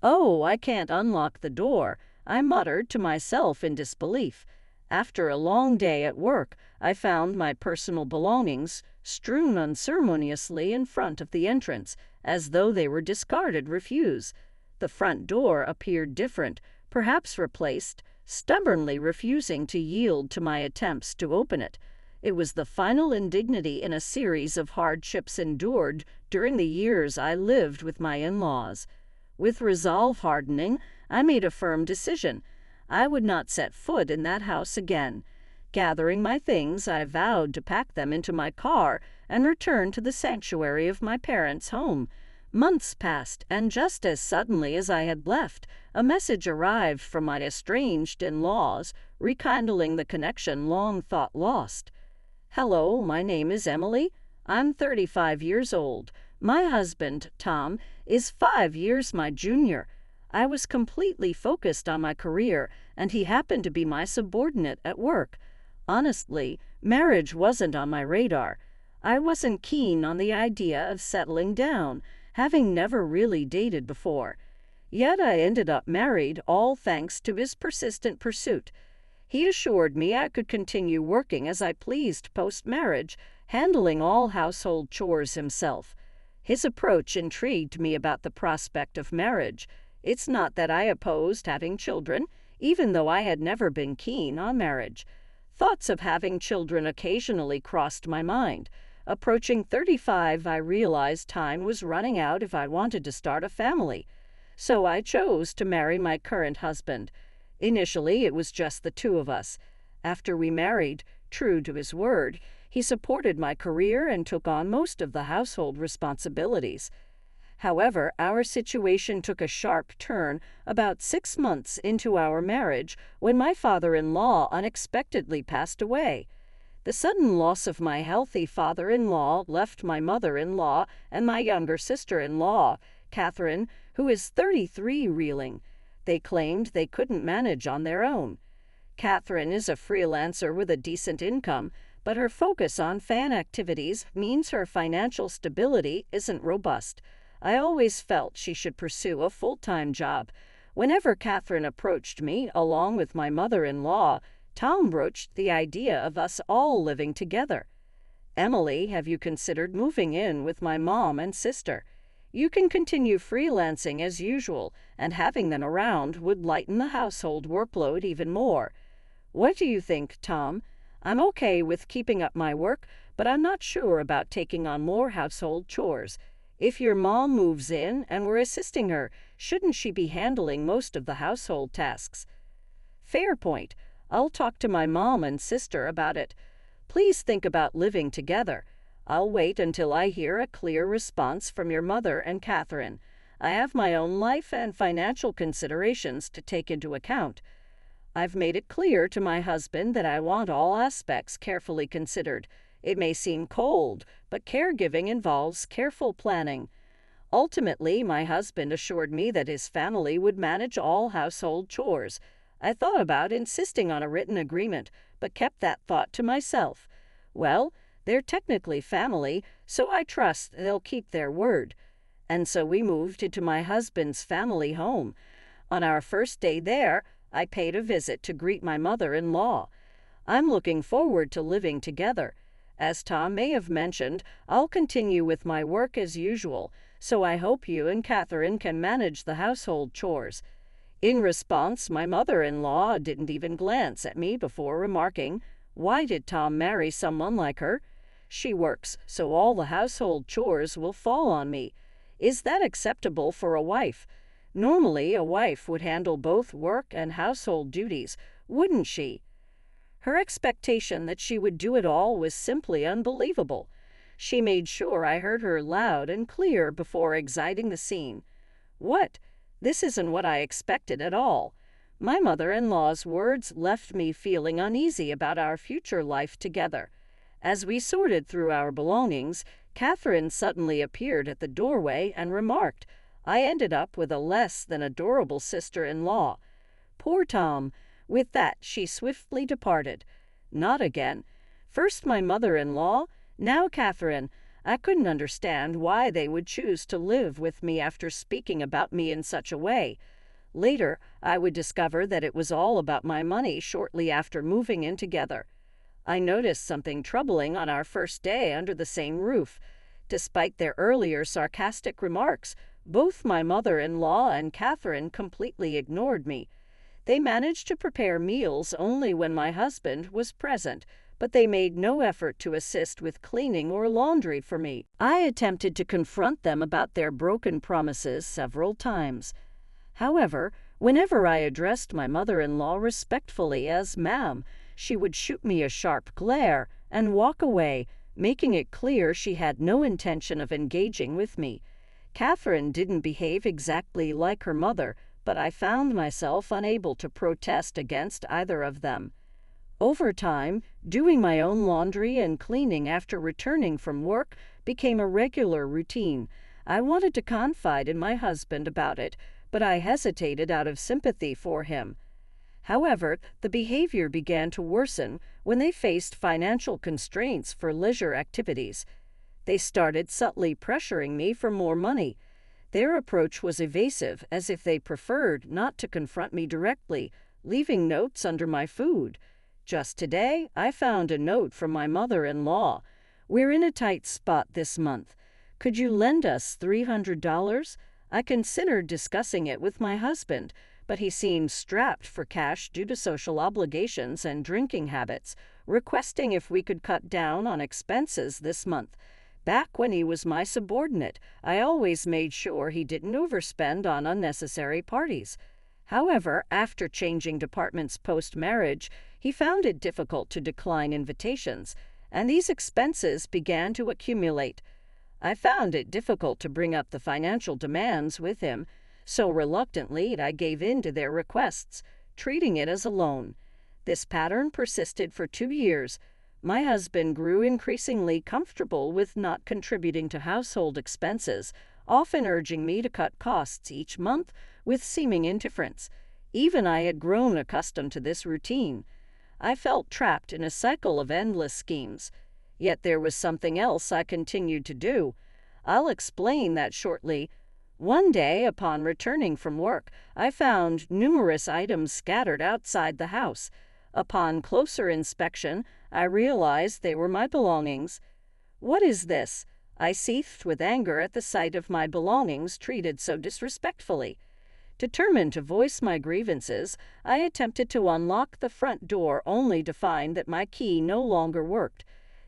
"Oh, I can't unlock the door," I muttered to myself in disbelief. After a long day at work, I found my personal belongings strewn unceremoniously in front of the entrance, as though they were discarded refuse. The front door appeared different, perhaps replaced, stubbornly refusing to yield to my attempts to open it. It was the final indignity in a series of hardships endured during the years I lived with my in-laws. With resolve hardening, I made a firm decision. I would not set foot in that house again. Gathering my things, I vowed to pack them into my car and return to the sanctuary of my parents' home. Months passed, and just as suddenly as I had left, a message arrived from my estranged in-laws, rekindling the connection long thought lost. "Hello, my name is Emily. I'm 35 years old. My husband, Tom, is 5 years my junior. I was completely focused on my career, and he happened to be my subordinate at work. Honestly, marriage wasn't on my radar. I wasn't keen on the idea of settling down, having never really dated before. Yet I ended up married, all thanks to his persistent pursuit. He assured me I could continue working as I pleased post-marriage, handling all household chores himself. His approach intrigued me about the prospect of marriage. It's not that I opposed having children, even though I had never been keen on marriage. Thoughts of having children occasionally crossed my mind. Approaching 35, I realized time was running out if I wanted to start a family. So I chose to marry my current husband. Initially, it was just the two of us. After we married, true to his word, he supported my career and took on most of the household responsibilities. However, our situation took a sharp turn about 6 months into our marriage when my father-in-law unexpectedly passed away. The sudden loss of my healthy father-in-law left my mother-in-law and my younger sister-in-law, Catherine, who is 33, reeling. They claimed they couldn't manage on their own. Catherine is a freelancer with a decent income, but her focus on fan activities means her financial stability isn't robust. I always felt she should pursue a full-time job. Whenever Catherine approached me, along with my mother-in-law, Tom broached the idea of us all living together. "Emily, have you considered moving in with my mom and sister? You can continue freelancing as usual, and having them around would lighten the household workload even more. What do you think, Tom? I'm okay with keeping up my work, but I'm not sure about taking on more household chores. If your mom moves in and we're assisting her, shouldn't she be handling most of the household tasks?" "Fair point. I'll talk to my mom and sister about it. Please think about living together. I'll wait until I hear a clear response from your mother and Catherine. I have my own life and financial considerations to take into account. I've made it clear to my husband that I want all aspects carefully considered. It may seem cold, but caregiving involves careful planning. Ultimately, my husband assured me that his family would manage all household chores. I thought about insisting on a written agreement, but kept that thought to myself. Well, they're technically family, so I trust they'll keep their word. And so we moved into my husband's family home. On our first day there, I paid a visit to greet my mother-in-law. I'm looking forward to living together. As Tom may have mentioned, I'll continue with my work as usual, so I hope you and Catherine can manage the household chores." In response, my mother-in-law didn't even glance at me before remarking, "Why did Tom marry someone like her? She works, so all the household chores will fall on me. Is that acceptable for a wife? Normally, a wife would handle both work and household duties, wouldn't she?" Her expectation that she would do it all was simply unbelievable. She made sure I heard her loud and clear before exiting the scene. "What? This isn't what I expected at all." My mother-in-law's words left me feeling uneasy about our future life together. As we sorted through our belongings, Catherine suddenly appeared at the doorway and remarked, "I ended up with a less than adorable sister-in-law." Poor Tom. With that, she swiftly departed. Not again. First my mother-in-law, now Catherine. I couldn't understand why they would choose to live with me after speaking about me in such a way. Later, I would discover that it was all about my money shortly after moving in together. I noticed something troubling on our first day under the same roof. Despite their earlier sarcastic remarks, both my mother-in-law and Catherine completely ignored me. They managed to prepare meals only when my husband was present, but they made no effort to assist with cleaning or laundry for me. I attempted to confront them about their broken promises several times. However, whenever I addressed my mother-in-law respectfully as ma'am, she would shoot me a sharp glare and walk away, making it clear she had no intention of engaging with me. Catherine didn't behave exactly like her mother, but I found myself unable to protest against either of them. Over time, doing my own laundry and cleaning after returning from work became a regular routine. I wanted to confide in my husband about it, but I hesitated out of sympathy for him. However, the behavior began to worsen when they faced financial constraints for leisure activities. They started subtly pressuring me for more money. Their approach was evasive, as if they preferred not to confront me directly, leaving notes under my food. Just today, I found a note from my mother-in-law. "We're in a tight spot this month. Could you lend us $300? I considered discussing it with my husband, but he seemed strapped for cash due to social obligations and drinking habits, requesting if we could cut down on expenses this month. Back when he was my subordinate, I always made sure he didn't overspend on unnecessary parties. However, after changing departments post-marriage, he found it difficult to decline invitations, and these expenses began to accumulate. I found it difficult to bring up the financial demands with him, so reluctantly I gave in to their requests, treating it as a loan. This pattern persisted for 2 years. My husband grew increasingly comfortable with not contributing to household expenses, often urging me to cut costs each month with seeming indifference. Even I had grown accustomed to this routine. I felt trapped in a cycle of endless schemes. Yet there was something else I continued to do. I'll explain that shortly. One day, upon returning from work, I found numerous items scattered outside the house. Upon closer inspection, I realized they were my belongings. "What is this?" I seethed with anger at the sight of my belongings treated so disrespectfully. Determined to voice my grievances, I attempted to unlock the front door only to find that my key no longer worked.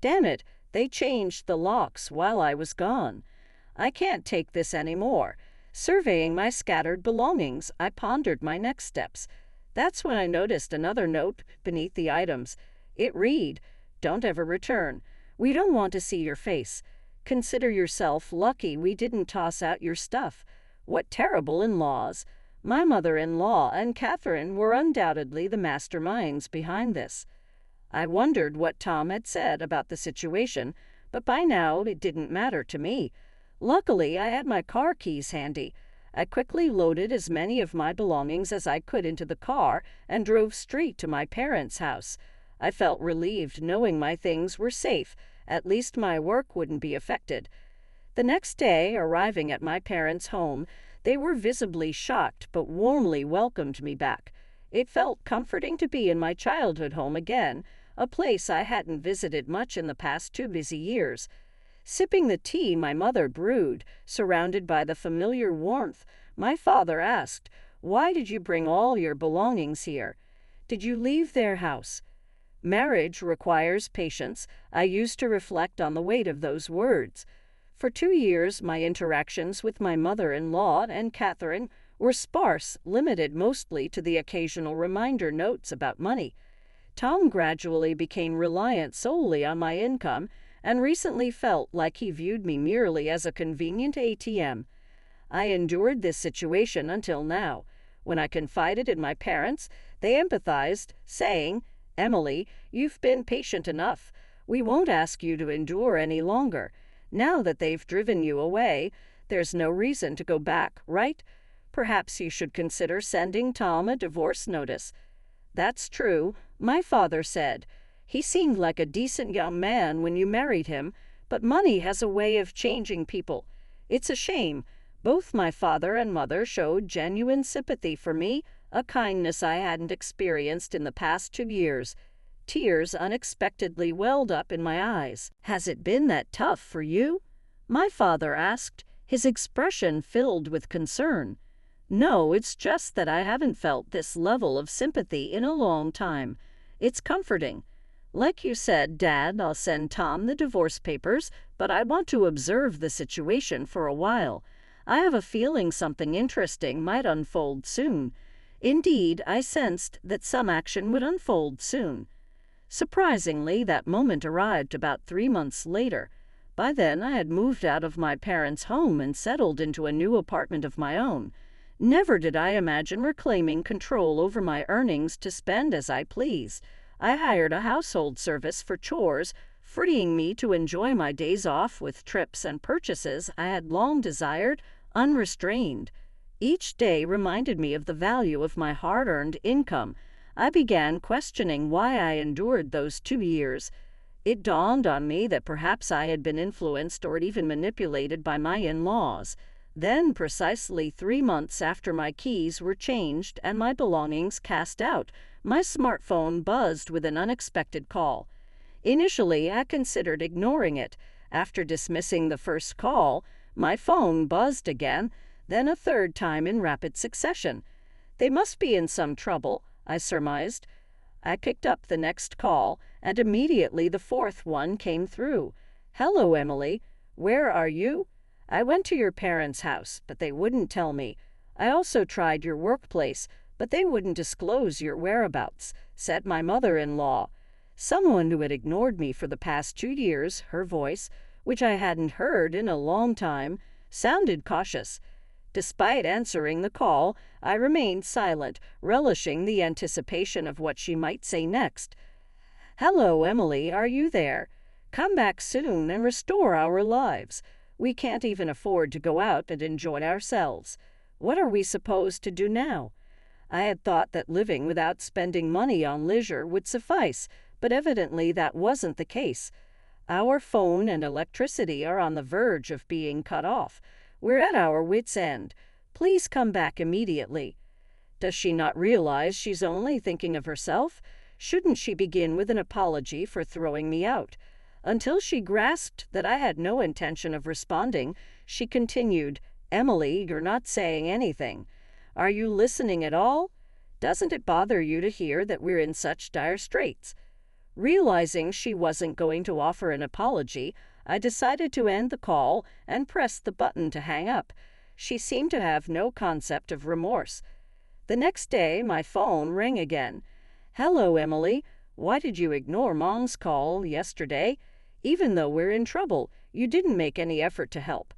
Damn it, they changed the locks while I was gone. I can't take this anymore. Surveying my scattered belongings, I pondered my next steps. That's when I noticed another note beneath the items. It read, "Don't ever return. We don't want to see your face. Consider yourself lucky we didn't toss out your stuff." What terrible in-laws! My mother-in-law and Catherine were undoubtedly the masterminds behind this. I wondered what Tom had said about the situation, but by now it didn't matter to me. Luckily, I had my car keys handy. I quickly loaded as many of my belongings as I could into the car and drove straight to my parents' house. I felt relieved knowing my things were safe. At least my work wouldn't be affected. The next day, arriving at my parents' home, they were visibly shocked but warmly welcomed me back. It felt comforting to be in my childhood home again, a place I hadn't visited much in the past 2 busy years. Sipping the tea my mother brewed, surrounded by the familiar warmth, my father asked, "Why did you bring all your belongings here? Did you leave their house?" Marriage requires patience. I used to reflect on the weight of those words. For 2 years, my interactions with my mother-in-law and Catherine were sparse, limited mostly to the occasional reminder notes about money. Tom gradually became reliant solely on my income and recently felt like he viewed me merely as a convenient ATM. I endured this situation until now. When I confided in my parents, they empathized, saying, "Emily, you've been patient enough. We won't ask you to endure any longer. Now that they've driven you away, there's no reason to go back, right? Perhaps you should consider sending Tom a divorce notice." "That's true," my father said. "He seemed like a decent young man when you married him, But money has a way of changing people. It's a shame. Both my father and mother showed genuine sympathy for me, a kindness I hadn't experienced in the past 2 years. Tears unexpectedly welled up in my eyes. "Has it been that tough for you?" my father asked, his expression filled with concern. "No, it's just that I haven't felt this level of sympathy in a long time. It's comforting. Like you said, Dad, I'll send Tom the divorce papers, but I want to observe the situation for a while. I have a feeling something interesting might unfold soon." Indeed, I sensed that some action would unfold soon. Surprisingly, that moment arrived about 3 months later. By then, I had moved out of my parents' home and settled into a new apartment of my own. Never did I imagine reclaiming control over my earnings to spend as I please. I hired a household service for chores, freeing me to enjoy my days off with trips and purchases I had long desired, unrestrained. Each day reminded me of the value of my hard-earned income. I began questioning why I endured those 2 years. It dawned on me that perhaps I had been influenced or even manipulated by my in-laws. Then, precisely 3 months after my keys were changed and my belongings cast out, my smartphone buzzed with an unexpected call. Initially, I considered ignoring it. After dismissing the first call, my phone buzzed again, then a third time in rapid succession. They must be in some trouble, I surmised. I picked up the next call, and immediately the fourth one came through. "Hello, Emily. Where are you?" "I went to your parents' house, but they wouldn't tell me. I also tried your workplace, but they wouldn't disclose your whereabouts," said my mother-in-law. Someone who had ignored me for the past 2 years, her voice, which I hadn't heard in a long time, sounded cautious. Despite answering the call, I remained silent, relishing the anticipation of what she might say next. "Hello, Emily, are you there? Come back soon and restore our lives. We can't even afford to go out and enjoy ourselves. What are we supposed to do now?" I had thought that living without spending money on leisure would suffice, but evidently that wasn't the case. Our phone and electricity are on the verge of being cut off. We're at our wits' end. Please come back immediately. Does she not realize she's only thinking of herself? Shouldn't she begin with an apology for throwing me out? Until she grasped that I had no intention of responding, she continued, "Emily, you're not saying anything. Are you listening at all? Doesn't it bother you to hear that we're in such dire straits?" Realizing she wasn't going to offer an apology, I decided to end the call and press the button to hang up. She seemed to have no concept of remorse. The next day, my phone rang again. "Hello, Emily. Why did you ignore Mom's call yesterday? Even though we're in trouble, you didn't make any effort to help.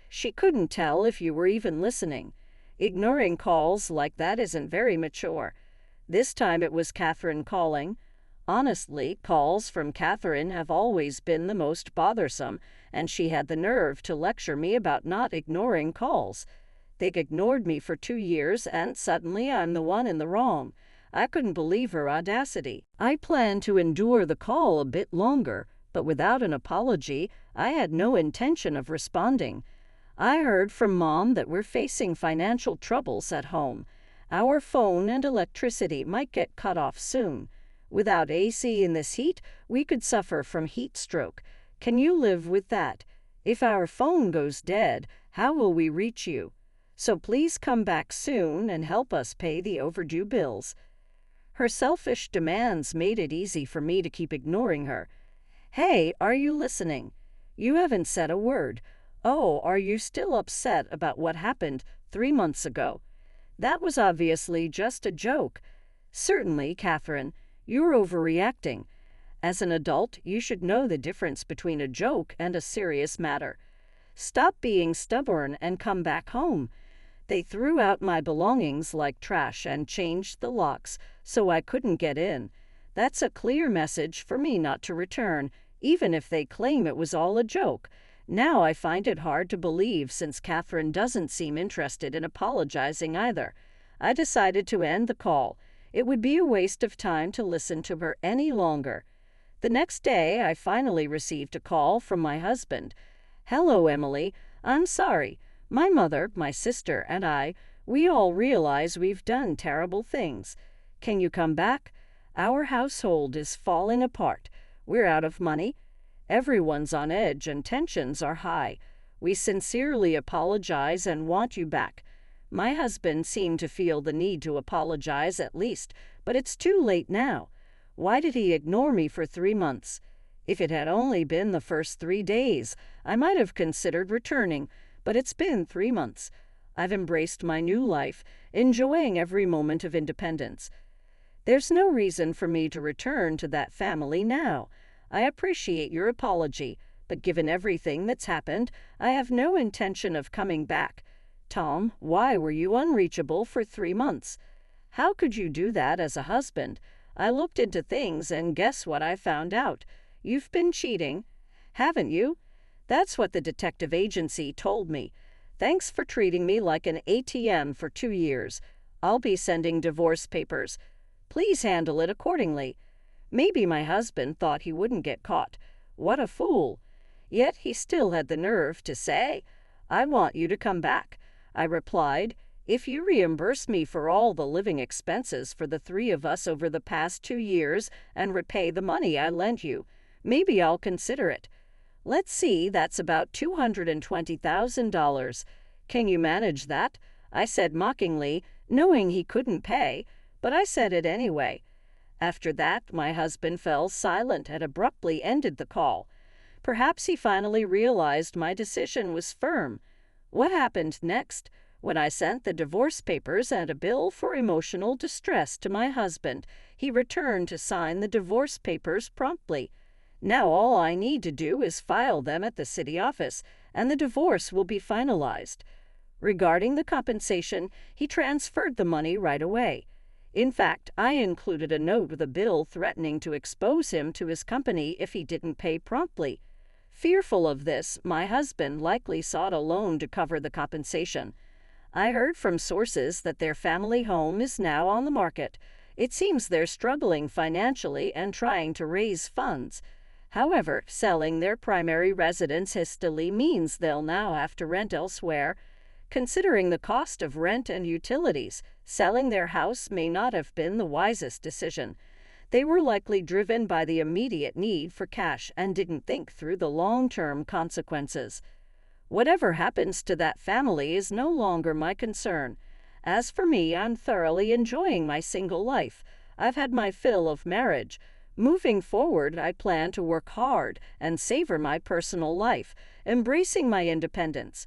She couldn't tell if you were even listening. Ignoring calls like that isn't very mature." This time it was Catherine calling. Honestly, calls from Catherine have always been the most bothersome, and she had the nerve to lecture me about not ignoring calls. They'd ignored me for 2 years, and suddenly I'm the one in the wrong. I couldn't believe her audacity. I planned to endure the call a bit longer, but without an apology, I had no intention of responding. "I heard from Mom that we're facing financial troubles at home. Our phone and electricity might get cut off soon. Without AC in this heat, we could suffer from heat stroke. Can you live with that? If our phone goes dead, how will we reach you? So please come back soon and help us pay the overdue bills." Her selfish demands made it easy for me to keep ignoring her. "Hey, are you listening? You haven't said a word. Oh, are you still upset about what happened 3 months ago? That was obviously just a joke." "Certainly, Catherine. You're overreacting. As an adult, you should know the difference between a joke and a serious matter. Stop being stubborn and come back home." They threw out my belongings like trash and changed the locks so I couldn't get in. That's a clear message for me not to return, even if they claim it was all a joke. Now I find it hard to believe since Catherine doesn't seem interested in apologizing either. I decided to end the call. It would be a waste of time to listen to her any longer. The next day, I finally received a call from my husband. "Hello, Emily. I'm sorry. My mother, my sister, and we all realize we've done terrible things. Can you come back? Our household is falling apart. We're out of money. Everyone's on edge and tensions are high. We sincerely apologize and want you back." My husband seemed to feel the need to apologize at least, but it's too late now. Why did he ignore me for 3 months? If it had only been the first 3 days, I might have considered returning, but it's been 3 months. I've embraced my new life, enjoying every moment of independence. There's no reason for me to return to that family now. I appreciate your apology, but given everything that's happened, I have no intention of coming back. Tom, why were you unreachable for 3 months? How could you do that as a husband? I looked into things and guess what I found out? You've been cheating, haven't you? That's what the detective agency told me. Thanks for treating me like an ATM for 2 years. I'll be sending divorce papers. Please handle it accordingly. Maybe my husband thought he wouldn't get caught. What a fool. Yet he still had the nerve to say, "I want you to come back." I replied, "If you reimburse me for all the living expenses for the three of us over the past 2 years and repay the money I lent you, maybe I'll consider it. Let's see, that's about $220,000. Can you manage that?" I said mockingly, knowing he couldn't pay, but I said it anyway. After that, my husband fell silent and abruptly ended the call. Perhaps he finally realized my decision was firm. What happened next? When I sent the divorce papers and a bill for emotional distress to my husband, he returned to sign the divorce papers promptly. Now all I need to do is file them at the city office, and the divorce will be finalized. Regarding the compensation, he transferred the money right away. In fact, I included a note with a bill threatening to expose him to his company if he didn't pay promptly. Fearful of this, my husband likely sought a loan to cover the compensation. I heard from sources that their family home is now on the market. It seems they're struggling financially and trying to raise funds. However, selling their primary residence hastily means they'll now have to rent elsewhere. Considering the cost of rent and utilities, selling their house may not have been the wisest decision. They were likely driven by the immediate need for cash and didn't think through the long-term consequences. Whatever happens to that family is no longer my concern. As for me, I'm thoroughly enjoying my single life. I've had my fill of marriage. Moving forward, I plan to work hard and savor my personal life, embracing my independence.